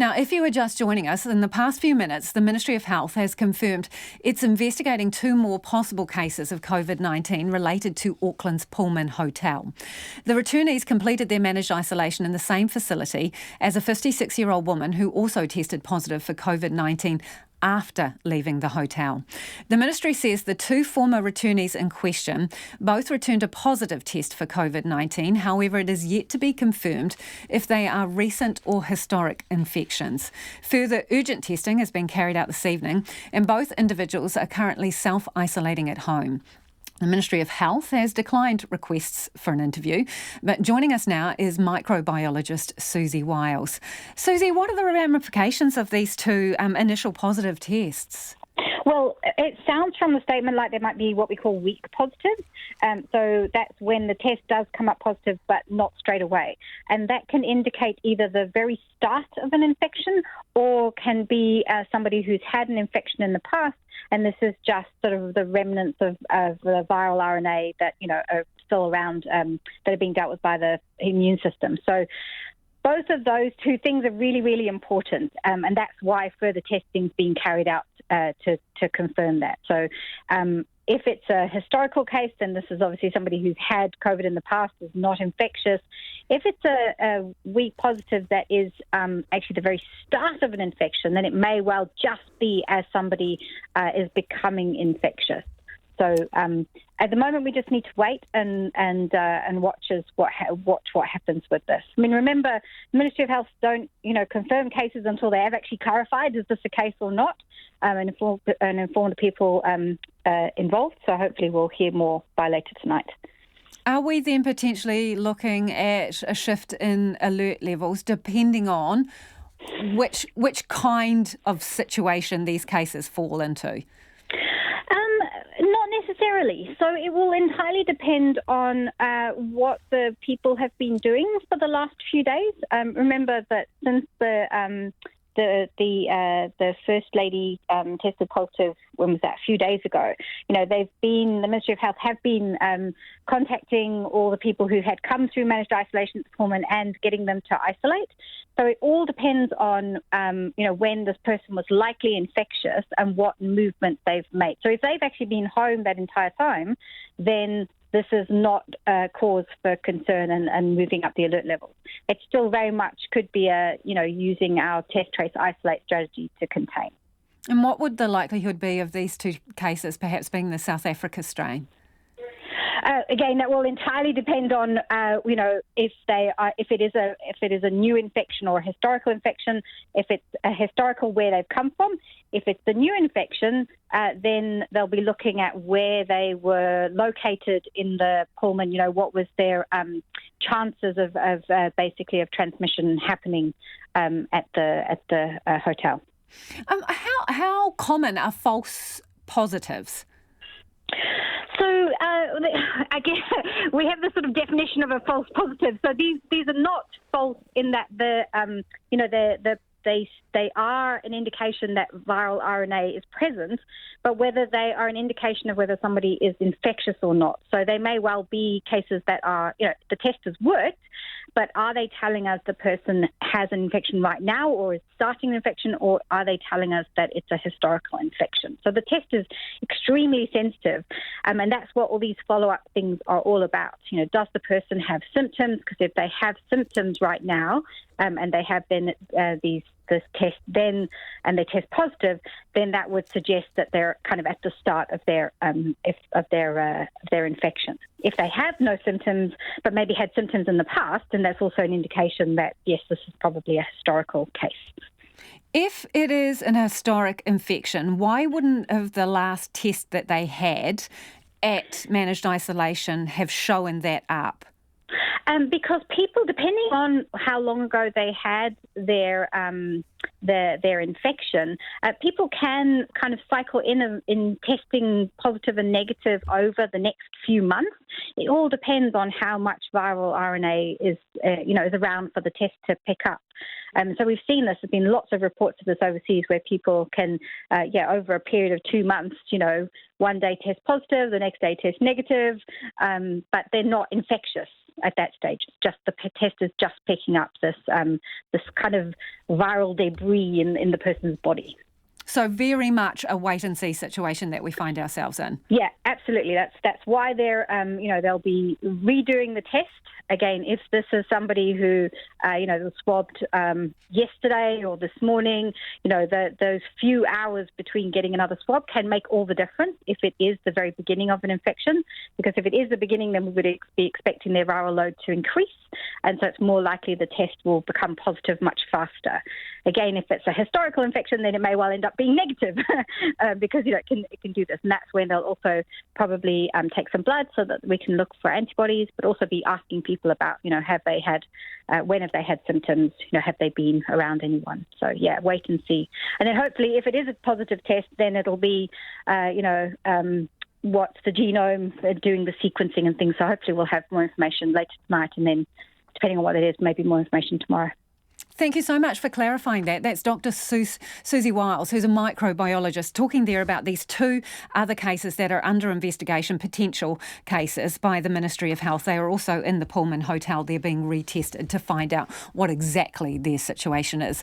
Now, if you are just joining us, in the past few minutes, the Ministry of Health has confirmed it's investigating 2 more possible cases of COVID-19 related to Auckland's Pullman hotel. The returnees completed their managed isolation in the same facility as a 56-year-old woman who also tested positive for COVID-19 after leaving the hotel. The ministry says the 2 former returnees in question both returned a positive test for COVID-19. However, it is yet to be confirmed if they are recent or historic infections. Further urgent testing has been carried out this evening, and both individuals are currently self-isolating at home. The Ministry of Health has declined requests for an interview, but joining us now is microbiologist Siouxsie Wiles. Siouxsie, what are the ramifications of these 2 initial positive tests? Well, it sounds from the statement like there might be what we call weak positives. So that's when the test does come up positive, but not straight away. And that can indicate either the very start of an infection or can be somebody who's had an infection in the past. And this is just sort of the remnants of the viral RNA that, are still around, that are being dealt with by the immune system. So both of those 2 things are really, really important. And that's why further testing is being carried out to confirm that. So if it's a historical case, then this is obviously somebody who's had COVID in the past, is not infectious. If it's a weak positive that is actually the very start of an infection, then it may well just be as somebody is becoming infectious. So at the moment, we just need to wait and watch what happens with this. I mean, remember, the Ministry of Health don't confirm cases until they have actually clarified is this a case or not, and inform the people involved. So hopefully, we'll hear more by later tonight. Are we then potentially looking at a shift in alert levels depending on which kind of situation these cases fall into? Not necessarily. So it will entirely depend on what the people have been doing for the last few days. Remember that since the First Lady tested positive, when was that? A few days ago. The Ministry of Health have been contacting all the people who had come through managed isolation at Pullman and getting them to isolate. So it all depends on, when this person was likely infectious and what movement they've made. So if they've actually been home that entire time, then this is not a cause for concern and moving up the alert levels. It still very much could be using our test, trace, isolate strategy to contain. And what would the likelihood be of these 2 cases perhaps being the South Africa strain? Again, that will entirely depend on, if it is a new infection or a historical infection. If it's a historical, where they've come from. If it's a new infection, then they'll be looking at where they were located in the Pullman. What was their chances of basically of transmission happening at the hotel. How common are false positives? So I guess we have this sort of definition of a false positive. So these are not false in that they are an indication that viral RNA is present, but whether they are an indication of whether somebody is infectious or not. So they may well be cases that are, the test has worked, but are they telling us the person has an infection right now or is starting an infection, or are they telling us that it's a historical infection? So the test is extremely sensitive, and that's what all these follow-up things are all about. Does the person have symptoms? Because if they have symptoms right now, and they have been this test then, and they test positive, then that would suggest that they're kind of at the start of their infection. If they have no symptoms, but maybe had symptoms in the past, then that's also an indication that, yes, this is probably a historical case. If it is an historic infection, why wouldn't have the last test that they had at managed isolation have shown that up? Because people, depending on how long ago they had their infection, people can kind of cycle in testing positive and negative over the next few months. It all depends on how much viral RNA is around for the test to pick up. So we've seen this. There's been lots of reports of this overseas where people can, over a period of 2 months, one day test positive, the next day test negative, but they're not infectious. at that stage. Just the test is just picking up this kind of viral debris in the person's body. So very much a wait-and-see situation that we find ourselves in. Yeah, absolutely. That's why they'll be redoing the test. Again, if this is somebody who, was swabbed yesterday or this morning, those few hours between getting another swab can make all the difference if it is the very beginning of an infection. Because if it is the beginning, then we would be expecting their viral load to increase. And so it's more likely the test will become positive much faster. Again, if it's a historical infection, then it may well end up being negative because it can do this. And that's when they'll also probably take some blood so that we can look for antibodies, but also be asking people about, have they had, when have they had symptoms, have they been around anyone? So, yeah, wait and see. And then hopefully if it is a positive test, then it'll be, what's the genome, doing the sequencing and things. So hopefully we'll have more information later tonight, and then depending on what it is, maybe more information tomorrow. Thank you so much for clarifying that. That's Dr. Siouxsie Wiles, who's a microbiologist, talking there about these two other cases that are under investigation, potential cases by the Ministry of Health. They are also in the Pullman hotel. They're being retested to find out what exactly their situation is.